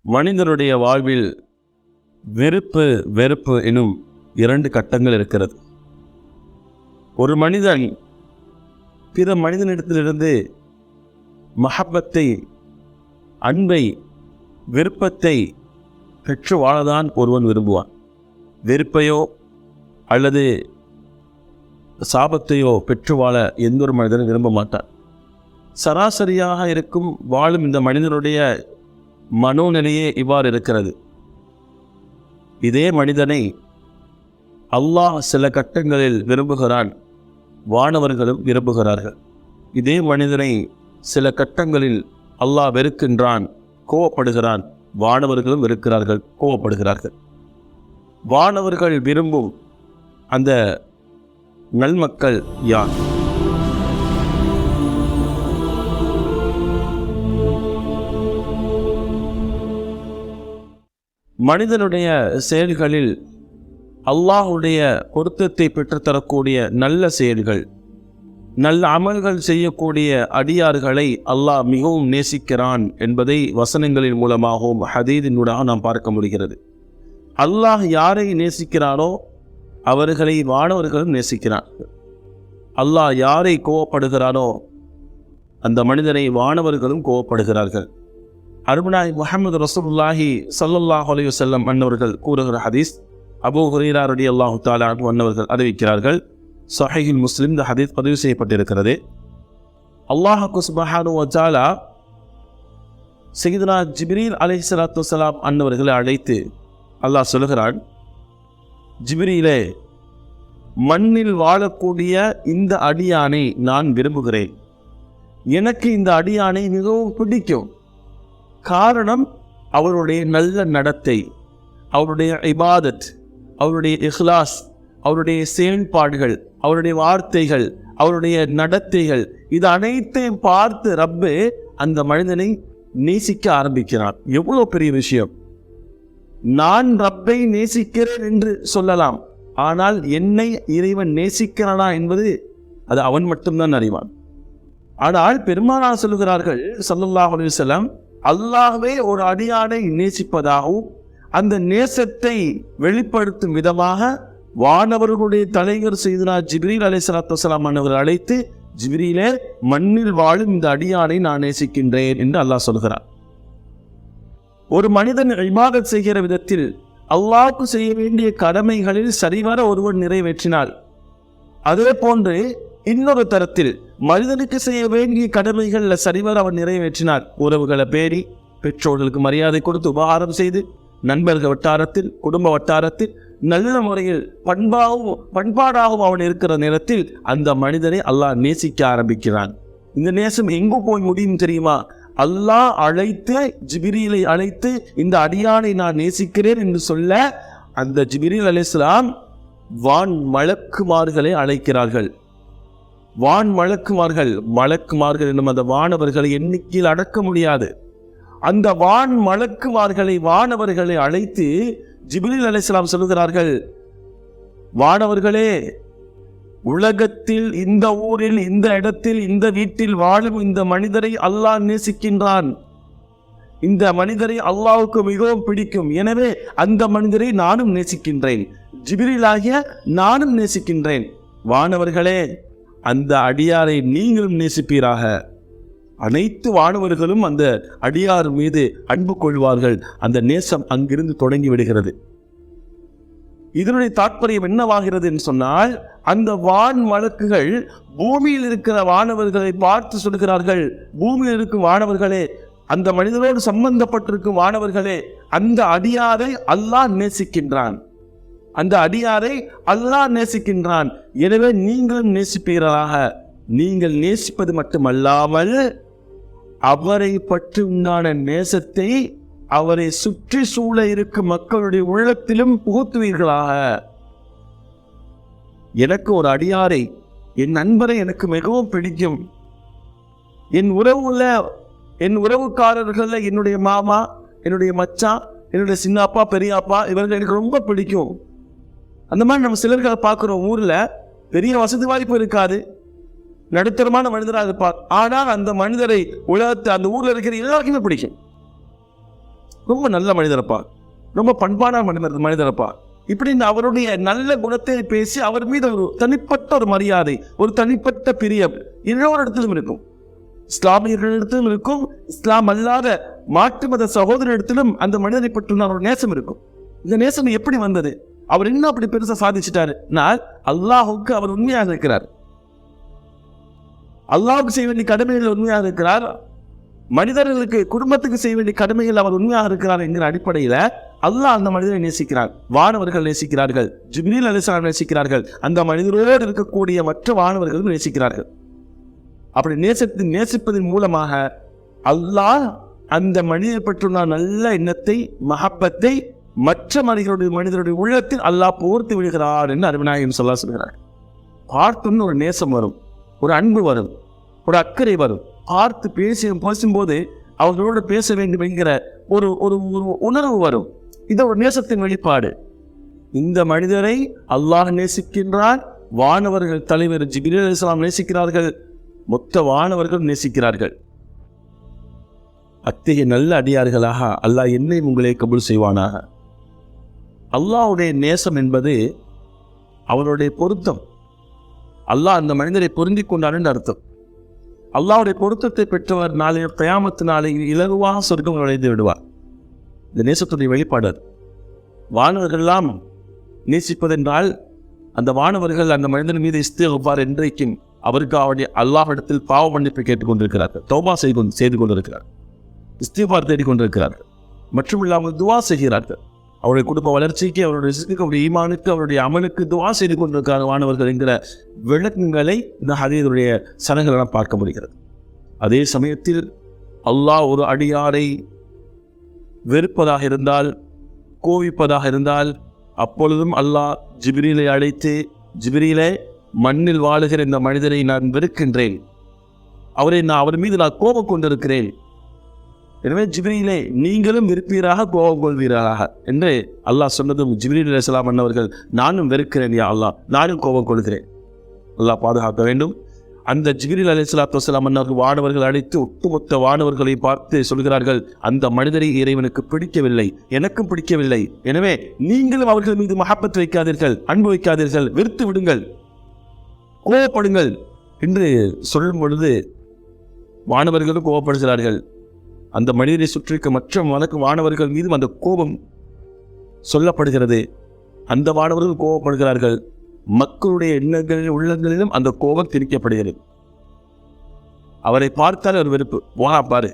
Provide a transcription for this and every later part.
மனிதனுடைய வாழ்வில் வெறுப்பு வெறுப்பு எனும் 2 கட்டங்கள் இருக்கிறது. ஒரு மனிதன் பிற மனிதனிடத்திலிருந்து மஹப்பத்தை, அன்பை, விருப்பத்தை பெற்று வாழதான் ஒருவன் விரும்புவான். வெறுப்பையோ அல்லது சாபத்தையோ பெற்று வாழ எந்த ஒரு மனிதனும் விரும்ப மாட்டான். சராசரியாக இருக்கும் வாழும் இந்த மனிதனுடைய மனோநிலையே இவ்வாறு இருக்கிறது. இதே மனிதனை அல்லாஹ் சில கட்டங்களில் விரும்புகிறான், வானவர்களும் விரும்புகிறார்கள். இதே மனிதனை சில கட்டங்களில் அல்லாஹ் வெறுக்கின்றான், கோவப்படுகிறான், வானவர்களும் வெறுக்கிறார்கள், கோவப்படுகிறார்கள். வானவர்கள் விரும்பும் அந்த நல்மக்கள் யார்? மனிதனுடைய செயல்களில் அல்லாஹுடைய பொருத்தத்தை பெற்றுத்தரக்கூடிய நல்ல செயல்கள், நல்ல அமல்கள் செய்யக்கூடிய அடியார்களை அல்லாஹ் மிகவும் நேசிக்கிறான் என்பதை வசனங்களின் மூலமாகவும் ஹதீஸினூடாக நாம் பார்க்க முடிகிறது. அல்லாஹ் யாரை நேசிக்கிறானோ அவர்களை வானவர்களும் நேசிக்கிறான். அல்லாஹ் யாரை கோவப்படுகிறானோ அந்த மனிதனை வானவர்களும் கோவப்படுகிறார்கள். அருமனாய் முஹம்மது ரசூலுல்லாஹி ஸல்லல்லாஹு அலைஹி வஸல்லம் அன்னவர்கள் கூறுகிற ஹதீஸ், அபூ ஹுரைரா ரலியல்லாஹு தஆலா அன்ஹு அன்னவர்கள் அறிவிக்கிறார்கள். ஸஹீஹுல் முஸ்லிம் இந்த ஹதீஸ் பதிவு செய்யப்பட்டிருக்கிறது. அல்லாஹ் சுப்ஹானஹு வ தஆலா சய்யிதுனா ஜிப்ரீல் அலைஹிஸ்ஸலாத்து வஸ்ஸலாம் அன்னவர்களை அழைத்து அல்லாஹ் சொல்கிறான், ஜிப்ரீலே, மண்ணில் வாழக்கூடிய இந்த அடியானை நான் விரும்புகிறேன். எனக்கு இந்த அடியானை மிகவும் பிடிக்கும். காரணம் அவருடைய நல்ல நடத்தை, அவருடைய இபாதத், அவருடைய இஹ்லாஸ், அவருடைய செயல்பாடுகள், அவருடைய வார்த்தைகள், அவருடைய நடத்தைகள், இது அனைத்தையும் பார்த்து ரப்பு அந்த மனிதனை நேசிக்க ஆரம்பிக்கிறான். எவ்வளோ பெரிய விஷயம்! நான் ரப்பை நேசிக்கிறேன் என்று சொல்லலாம், ஆனால் என்னை இறைவன் நேசிக்கிறானா என்பது அது அவன் மட்டும்தான் அறிவான். ஆனால் பெருமானார் சொல்லுகிறார்கள் ஸல்லல்லாஹு அலைஹி வஸல்லம், அல்லாஹ்வே ஒரு அடியானை நேசிப்பதாகவும் அந்த நேசத்தை வெளிப்படுத்தும் விதமாக வானவர்களுடைய தலைவர் சய்யிதுனா ஜிப்ரீல் அலைஹிஸ்ஸலாத்து வஸ்ஸலாம் அவர்கள் அழைத்து, ஜிப்ரீலே, மண்ணில் வாழும் இந்த அடியானை நான் நேசிக்கின்றேன் என்று அல்லாஹ் சொல்கிறார். ஒரு மனிதன் இபாதத் செய்கிற விதத்தில் அல்லாஹ்வுக்கு செய்ய வேண்டிய கடமைகளில் சரிவர ஒருவன் நிறைவேற்றினால், அதே போன்று இன்னொரு தரத்தில் மனிதனுக்கு செய்ய வேண்டிய கடமைகளில் சரிவர அவன் நிறைவேற்றினார், உறவுகளை பேணி, பெற்றோர்களுக்கு மரியாதை கொடுத்து உபகாரம் செய்து, நண்பர்கள் வட்டாரத்தில், குடும்ப வட்டாரத்தில் நல்ல முறையில் பண்பாடாகவும் அவன் இருக்கிற நேரத்தில் அந்த மனிதனை அல்லாஹ் நேசிக்க ஆரம்பிக்கிறான். இந்த நேசம் எங்கு போய் முடியும் தெரியுமா? அல்லாஹ் அழைத்து, ஜிப்ரீலை அழைத்து, இந்த அடியானை நான் நேசிக்கிறேன் என்று சொல்ல அந்த ஜிப்ரீல் அலைஹிஸ்ஸலாம் வான் மலக்குமார்களை அழைக்கிறார்கள். வான் மலக்குமார்கள் என்னும் அந்த வானவர்களை எண்ணிக்கையில் அடக்க முடியாது. அந்த வான் மலக்குமார்களை, வானவர்களை அழைத்து ஜிப்ரீல் அலைஹிஸ்ஸலாம் சொல்லுகிறார்கள், வானவர்களே, உலகத்தில் இந்த ஊரில், இந்த இடத்தில், இந்த வீட்டில் வாழும் இந்த மனிதரை அல்லாஹ் நேசிக்கின்றான். இந்த மனிதரை அல்லாஹ்வுக்கு மிகவும் பிடிக்கும். எனவே அந்த மனிதரை நானும் நேசிக்கின்றேன், ஜிப்ரீலாகிய நானும் நேசிக்கின்றேன். வானவர்களே, அந்த அடியாரை நீங்களும் நேசிப்பீராக. அனைத்து வானவர்களும் அந்த அடியார் மீது அன்பு கொள்வார்கள். அந்த நேசம் அங்கிருந்து தொடங்கி விடுகிறது. இதனுடைய தாற்பயம் என்னவாகிறது என்று சொன்னால், அந்த வான் மலக்குகள் பூமியில் இருக்கிற வானவர்களை பார்த்து சொல்கிறார்கள், பூமியில் இருக்கும் வானவர்களே, அந்த மனிதனோடு சம்பந்தப்பட்டிருக்கும் வானவர்களே, அந்த அடியாரை அல்லாஹ் நேசிக்கின்றான், அந்த அடியாரை அல்லாஹ் நேசிக்கின்றான். எனவே நீங்களும் நேசிப்பீராக. நீங்கள் நேசிப்பது மட்டுமல்லாமல் அவரை பற்றி உண்டான நேசத்தை அவரை சுற்றி சூழ இருக்கும் மக்களுடைய உள்ளத்திலும் புகுத்துவீர்களாக. எனக்கு ஒரு அடியாரை, என் நண்பரை எனக்கு மிகவும் பிடிக்கும். என் உறவுக்காரர்கள், என்னுடைய மாமா, என்னுடைய மச்சான், என்னுடைய சின்னப்பா, பெரியப்பா, இவர்கள் எனக்கு ரொம்ப பிடிக்கும். அந்த மாதிரி நம்ம சிலர்களை பார்க்குறோம். ஊரில் பெரிய வசதி வாய்ப்பு இருக்காது, நடுத்தரமான மனிதராக இருப்பார். ஆனால் அந்த மனிதரை உலகத்தை, அந்த ஊரில் இருக்கிற எல்லாருக்குமே பிடிக்கும். ரொம்ப நல்ல மனிதரப்பா, ரொம்ப பண்பான மனிதரப்பா இப்படின்னு அவருடைய நல்ல குணத்தை பேசி அவர் மீது ஒரு தனிப்பட்ட ஒரு மரியாதை, ஒரு தனிப்பட்ட பிரியம் எல்லோரு இடத்திலும் இருக்கும். இஸ்லாமியர்களிடத்திலும் இருக்கும், இஸ்லாம் அல்லாத மாற்று மத சகோதரிடத்திலும் அந்த மனிதரை பற்றின ஒரு நேசம் இருக்கும். இந்த நேசம் எப்படி வந்தது? அவர் என்ன அப்படி பெருசா சாதிச்சிட்டாரு? அல்லாஹுக்கு அவர் உண்மையாக இருக்கிறார், அல்லாஹுக்கு செய்ய வேண்டிய கடமைகள் உண்மையாக இருக்கிறார், மனிதர்களுக்கு குடும்பத்துக்கு செய்ய வேண்டிய கடமைகள் அவர் உண்மையாக இருக்கிறார் என்கிற அடிப்படையில அல்லாஹ் அந்த மனிதரை நேசிக்கிறார். வானவர்கள் நேசிக்கிறார்கள், ஜிப்ரீல் அலைஹிஸ்ஸலாம் நேசிக்கிறார்கள், அந்த மனிதரோடு இருக்கக்கூடிய மற்ற வானவர்களும் நேசிக்கிறார்கள். அப்படி நேசிப்பதன் மூலமாக அல்லாஹ் அந்த மனிதரை பற்றியுள்ள நல்ல எண்ணத்தை, மஹப்பத்தை மற்ற மனிதருடைய உள்ளத்தில் அல்லாஹ் போர்த்து விடுகிறார் என்று அருமைநாயகம் ஸல்லல்லாஹு அலைஹி வஸல்லம் சொல்கிறார். பார்த்துன்னு ஒரு நேசம் வரும், ஒரு அன்பு வரும், ஒரு அக்கறை வரும். பார்த்து பேசும்போது அவர்களோடு பேச வேண்டும் என்கிற ஒரு ஒரு உணர்வு வரும். இது ஒரு நேசத்தின் வெளிப்பாடு. இந்த மனிதரை அல்லாஹ் நேசிக்கின்றான், வானவர்கள் தலைவர் ஜிப்ரீல் அலைஹிஸ்ஸலாம் நேசிக்கிறார்கள், மொத்த வானவர்கள் நேசிக்கிறார்கள். அத்தகைய நல்ல அடியார்களாக அல்லாஹ் என்னை உங்களை கபூல் செய்வானாக. அல்லாஹ்வுடைய நேசம் என்பது அவருடைய பொருத்தம். அல்லாஹ் அந்த மனிதரை பொருந்திக் கொண்டார் என்று அர்த்தம். அல்லாஹ்வுடைய பொருத்தத்தை பெற்றவர் நாளைய கியாமத் நாளையில் இலகுவாக சொர்க்கம் நுழைந்து விடுவார். இந்த நேசத்துடைய வெளிப்பாடு. வானவர்களெல்லாம் நேசிப்பதென்றால் அந்த வானவர்கள் அந்த மனிதன் மீது இஸ்திக்ஃபார் என்றைக்கும் அவருக்கு அவருடைய அல்லாஹ்விடத்தில் பாவ மன்னிப்பு கேட்டுக்கொண்டிருக்கிறார்கள், தௌபா செய்து கொண்டிருக்கிறார், இஸ்திக்ஃபார் தேடிக்கொண்டிருக்கிறார்கள். மற்றும் இல்லாமல் துவா செய்கிறார்கள். அவருடைய குடும்ப வளர்ச்சிக்கு, அவருடைய ரிஸ்க்கு, அவருடைய ஈமானுக்கு, அவருடைய அமலுக்கு துவா செய்து கொண்டிருக்கிறார் வானவர்கள் என்கிற விளக்கங்களை இந்த ஹதீஸுடைய சனங்களெல்லாம் பார்க்க முடிகிறது. அதே சமயத்தில் அல்லாஹ் ஒரு அடியாரை வெறுப்பதாக இருந்தால், கோவிப்பதாக இருந்தால், அப்பொழுதும் அல்லாஹ் ஜிப்ரீலை அழைத்து, ஜிப்ரீலே, மண்ணில் வாழுகிற இந்த மனிதரை நான் வெறுக்கின்றேன், அவர் மீது நான் கோபம் கொண்டிருக்கிறேன், எனவே ஜிப்ரீலே நீங்களும் விருப்பீராக கோபம் கொள்வீராக என்று அல்லாஹ் சொன்னதும் ஜிப்ரீல் அலைஹிஸ்ஸலாம் அன்னவர்கள் நானும் வெறுக்கிறேன் யா அல்லாஹ், நானும் கோபம் கொள்கிறேன். அல்லாஹ் பாதுகாக்க வேண்டும். அந்த ஜிப்ரீல் அலைஹிஸ்ஸலாத்து வஸ்ஸலாம் அன்னவர்கள் வானவர்கள் அழைத்து ஒட்டுமொத்த வானவர்களை பார்த்து சொல்கிறார்கள், அந்த மனிதரை இறைவனுக்கு பிடிக்கவில்லை, எனக்கும் பிடிக்கவில்லை, எனவே நீங்களும் அவர்கள் மீது மஹப்பத் வைக்காதீர்கள், அன்பு வைக்காதீர்கள், வெறுத்து விடுங்கள், கோபப்படுங்கள் என்று சொல்லும் பொழுது வானவர்களும் கோபப்படுகிறார்கள். அந்த மனிதரை சுற்றிக்க மற்ற வானவர்கள் மீதும் அந்த கோபம் சொல்லப்படுகிறது. அந்த வானவர்கள் கோபப்படுகிறார்கள். மக்களுடைய எண்ணங்களில் உள்ளங்களிலும் அந்த கோபம் திணிக்கப்படுகிறது. அவரை பார்த்தால் ஒரு வெறுப்பு, போனா பாரு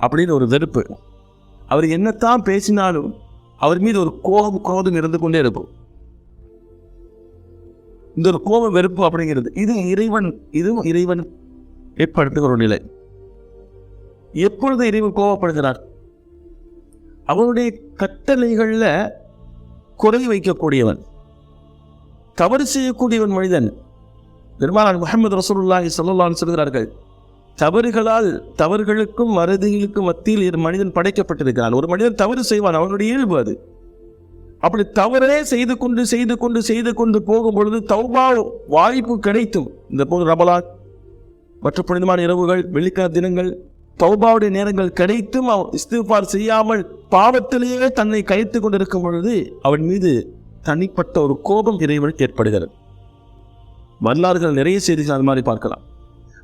அப்படின்னு ஒரு வெறுப்பு. அவர் என்னத்தான் பேசினாலும் அவர் மீது ஒரு கோபம் இருந்து கொண்டே இருக்கும். இந்த ஒரு கோப வெறுப்பு அப்படிங்கிறது இதுவும் இறைவன் ஏற்படுத்துகிற ஒரு நிலை. எப்பொழுது இறைவன் கோபப்படுகிறார்? அவருடைய கட்டளைகளில் குறை வைக்கக்கூடியவன், தவறு செய்யக்கூடியவன் மனிதன். பெருமானார் முஹம்மது ரசூலுல்லாஹி ஸல்லல்லாஹு அலைஹி சொல்கிறார்கள், தவறுகளுக்கும் மறதிகளுக்கும் மத்தியில் மனிதன் படைக்கப்பட்டிருக்கிறான். ஒரு மனிதன் தவறு செய்வான், அவனுடைய இயல்பு அது. அப்படி தவறே செய்து கொண்டு போகும் பொழுது தௌபா வாய்ப்பு கிடைத்தும், இந்த போது ரமலான் மற்ற புனிதமான இரவுகள், வெள்ளிக்கிழமை தினங்கள், தௌபாவுடைய நேரங்கள் கிடைத்தும் இஸ்திக்ஃபார் செய்யாமல் பாவத்திலேயே தன்னை கழித்து கொண்டிருக்கும் பொழுது அவன் மீது தனிப்பட்ட ஒரு கோபம் இறைவனுக்கு ஏற்படுகிறது. வரலாறுகள் நிறைய செய்திகள் அது மாதிரி பார்க்கலாம்.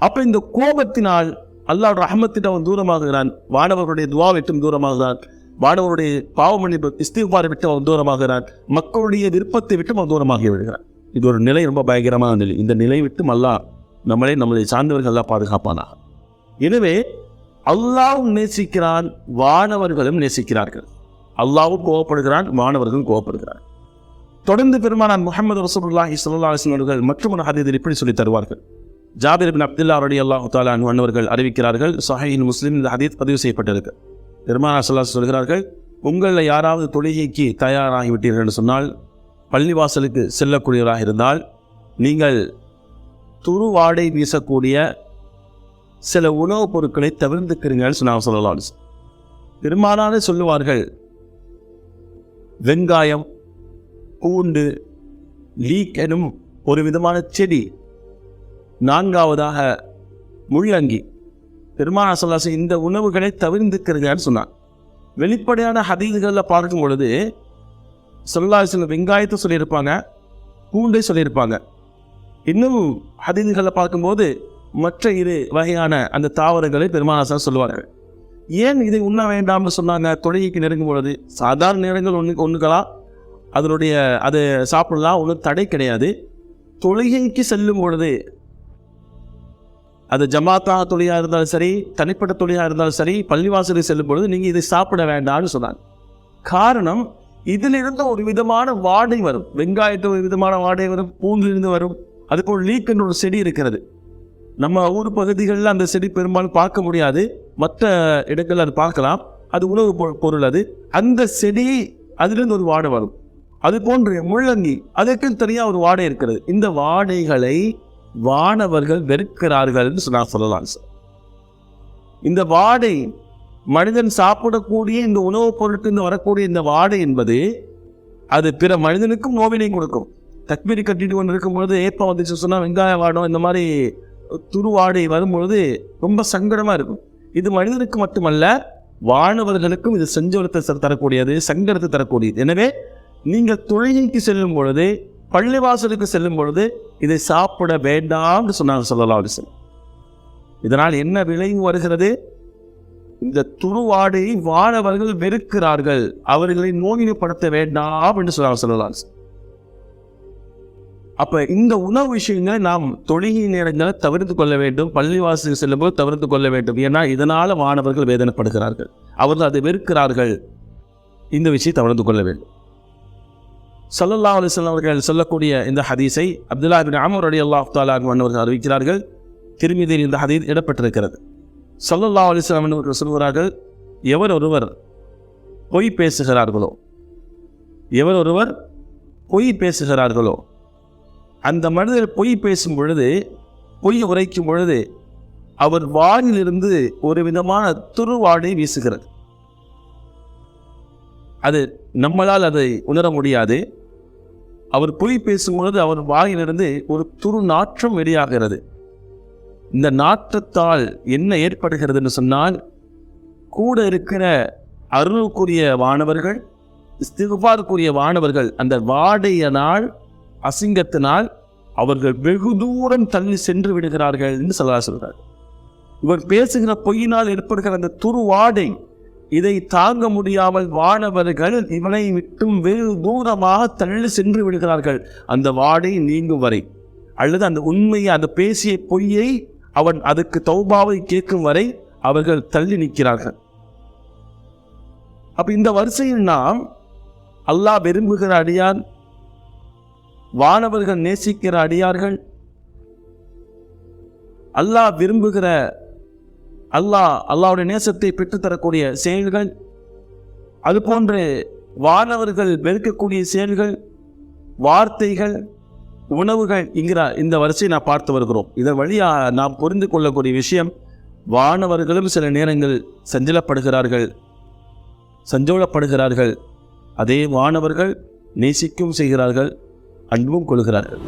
அப்ப இந்த கோபத்தினால் அல்லாஹ் ரஹ்மத்தின் அவன் தூரமாகிறான், வானவர்களுடைய துவா விட்டும் தூரமாகிறான், வானவருடைய பாவ மன்னிப்பு இஸ்திக்ஃபாரை விட்டு அவன் தூரமாகிறான், மக்களுடைய விருப்பத்தை விட்டும் அவன் தூரமாகி விடுகிறான். இது ஒரு நிலை, ரொம்ப பயங்கரமான நிலை. இந்த நிலை விட்டும் அல்லாஹ் நம்மளை சார்ந்தவர்கள் எல்லாம் பாதுகாப்பானாக. எனவே அல்லாஹ்வும் நேசிக்கிறான், வானவர்களும் நேசிக்கிறார்கள். அல்லாஹ்வும் கோபப்படுகிறான், வானவர்களும் கோபப்படுகிறான். தொடர்ந்து பெருமானார் முஹம்மது ரசூலுல்லாஹி ஸல்லல்லாஹு அலைஹி வஸல்லம் மற்றும் ஒரு ஹதீஸில் இப்படி சொல்லி தருவார்கள். ஜாபிர் இப்னு அப்துல்லாஹ் ரலியல்லாஹு தஆலா அன்ஹு அன்னவர்கள் அறிவிக்கிறார்கள், ஸஹீஹ் முஸ்லிம் இந்த ஹதீஸ் பதிவு செய்யப்பட்டிருக்கு. பெருமானார் ஸல்லல்லாஹு அலைஹி வஸல்லம் சொல்கிறார்கள், உங்களில் யாராவது தொழுகைக்கு தயாராகிவிட்டீர்கள் என்று சொன்னால், பள்ளிவாசலுக்கு செல்லக்கூடியவராக இருந்தால், நீங்கள் துருவாடை வீசக்கூடிய சில உணவுப் பொருட்களை தவிர்த்துக்கிறீர்கள் சொன்னாங்க ஸல்லல்லாஹு அலைஹி வஸல்லம். பெருமானாரே சொல்லுவார்கள், வெங்காயம், பூண்டு, லீக் எனும் ஒரு விதமான செடி, நான்காவதாக முள்ளங்கி. பெருமானார் ஸல்லல்லாஹு அலைஹி வஸல்லம் இந்த உணவுகளை தவிர்த்துக்கிறீர்கள் சொன்னார். வெளிப்படையான ஹதீஸ்களில் பார்க்கும் பொழுது ஸல்லல்லாஹு அலைஹி வஸல்லம் வெங்காயத்தை சொல்லியிருப்பாங்க, பூண்டை சொல்லியிருப்பாங்க. இன்னும் ஹதீஸ்களில் பார்க்கும்போது மற்ற 2 வகையான அந்த தாவரங்களை பெருமானார் சொல்லுவார்கள். ஏன் இதை உண்ண வேண்டாம்னு சொன்னாங்க? தொழுகைக்கு நெருங்கும் பொழுது சாதாரண நேரங்கள் ஒன்றுக்கலாம், அதனுடைய அதை சாப்பிடலாம், ஒன்றும் தடை கிடையாது. தொழுகைக்கு செல்லும் பொழுது, அது ஜமாத்தாக தொழிலாக இருந்தாலும் சரி, தனிப்பட்ட தொழிலாக இருந்தாலும் சரி, பள்ளிவாசலுக்கு செல்லும் பொழுது நீங்கள் இதை சாப்பிட வேண்டாம்னு சொன்னாங்க. காரணம், இதிலிருந்து ஒரு விதமான வாடை வரும். வெங்காயத்தில் ஒரு விதமான வாடை வரும், பூண்டிலிருந்து வரும். அதுபோல் லீக் என்ற ஒரு செடி இருக்கிறது. நம்ம ஊர் பகுதிகளில் அந்த செடி பெரும்பாலும் பார்க்க முடியாது, மற்ற இடங்களில் அது பார்க்கலாம். அது உணவு பொருள். அது அந்த செடி அதிலிருந்து ஒரு வாடை வரும். அது போன்ற முள்ளங்கி, அதற்கு தனியாக ஒரு வாடை இருக்கிறது. இந்த வாடைகளை வானவர்கள் வெறுக்கிறார்கள் என்று சொல்லலாம் சார். இந்த வாடை மனிதன் சாப்பிடக்கூடிய இந்த உணவுப் பொருட்கள் வரக்கூடிய இந்த வாடை என்பது அது பிற மனிதனுக்கும் நோவினை கொடுக்கும். தக்பீர் கட்டிட்டு கொண்டு இருக்கும்பொழுது ஏப்பம் வந்துச்சு சொன்னால் வெங்காயம் வாடம் இந்த மாதிரி துருவாடை வரும்பொழுது ரொம்ப சங்கடமாக இருக்கும். இது மனிதனுக்கு மட்டுமல்ல, வானவர்களுக்கும் இது செஞ்சோலத்தை தரக்கூடியது, சங்கடத்தை தரக்கூடியது. எனவே நீங்கள் தொழுகைக்கு செல்லும் பொழுது, பள்ளிவாசலுக்கு செல்லும் பொழுது இதை சாப்பிட வேண்டாம்னு சொன்னாங்க ஸல்லல்லாஹு அலைஹி வஸல்லம். இதனால் என்ன விளைவு வருகிறது? இந்த துருவாடையை வானவர்கள் வெறுக்கிறார்கள், அவர்களை நோயினைப்படுத்த வேண்டாம் என்று சொன்னாங்க ஸல்லல்லாஹு அலைஹி வஸல்லம். அப்போ இந்த உணவு விஷயங்களை நாம் தொழுகை நேரங்களை தவிர்த்து கொள்ள வேண்டும், பள்ளிவாசலுக்கு செல்லும்போது தவிர்த்து கொள்ள வேண்டும். ஏன்னா இதனால் வானவர்கள் வேதனைப்படுகிறார்கள், அவர்கள் அதை வெறுக்கிறார்கள். இந்த விஷயம் தவிர்த்து கொள்ள வேண்டும். ஸல்லல்லாஹு அலைஹி வஸல்லம் அவர்கள் சொல்லக்கூடிய இந்த ஹதீஸை அப்துல்லாஹ் இப்னு அம்ர் ரலியல்லாஹு தஆலா அன்ஹு அவர்கள் அறிவிக்கிறார்கள். திருமிதியில் இந்த ஹதீஸ் இடம்பெற்றிருக்கிறது. ஸல்லல்லாஹு அலைஹி வஸல்லம் அவர்கள் சொல்கிறார்கள், எவர் ஒருவர் பொய் பேசுகிறார்களோ அந்த மனிதர் பொய் பேசும் பொழுது, பொய் உரைக்கும் பொழுது அவர் வாயிலிருந்து ஒரு விதமான துருவாடை வீசுகிறது. அது நம்மளால் அதை உணர முடியாது. அவர் பொய் பேசும்பொழுது அவர் வாயிலிருந்து ஒரு துரு நாற்றம் வெளியாகிறது. இந்த நாற்றத்தால் என்ன ஏற்படுகிறதுன்னு சொன்னால், கூட இருக்கிற அருளுக்குரிய வானவர்கள், இஸ்திக்ஃபாருக்குரிய வானவர்கள் அந்த வாடையினால், அசிங்கத்தினால் அவர்கள் வெகு தூரம் தள்ளி சென்று விடுகிறார்கள் என்று சொல்கிறார். இவர் பேசுகிற பொய்யினால் ஏற்படுகிற அந்த துருவாடை, இதை தாங்க முடியாமல் வானவர்கள் இவனை விட்டும் வெகு தூரமாக தள்ளி சென்று விடுகிறார்கள், அந்த வாடை நீங்கும் வரை. அல்லது அந்த உண்மையை, அந்த பேசிய பொய்யை அவன் அதுக்கு தௌபாவை கேட்கும் வரை அவர்கள் தள்ளி நிற்கிறார்கள். அப்ப இந்த வரிசையில் நாம் அல்லாஹ் விரும்புகிற அடியார், வானவர்கள் நேசிக்கிற அடியார்கள், அல்லாஹ் விரும்புகிற, அல்லாஹ்வுடைய நேசத்தை பெற்றுத்தரக்கூடிய செயல்கள், அதுபோன்று வானவர்கள் வெறுக்கக்கூடிய செயல்கள், வார்த்தைகள், உணவுகள் என்கிற இந்த வரிசையை நாம் பார்த்து வருகிறோம். இதன் வழியாக நாம் புரிந்து கொள்ளக்கூடிய விஷயம், வானவர்களும் சில நேரங்கள் சஞ்சோலப்படுகிறார்கள். அதே வானவர்கள் நேசிக்கும் செய்கிறார்கள், அன்பும் கொள்கிறார்கள்.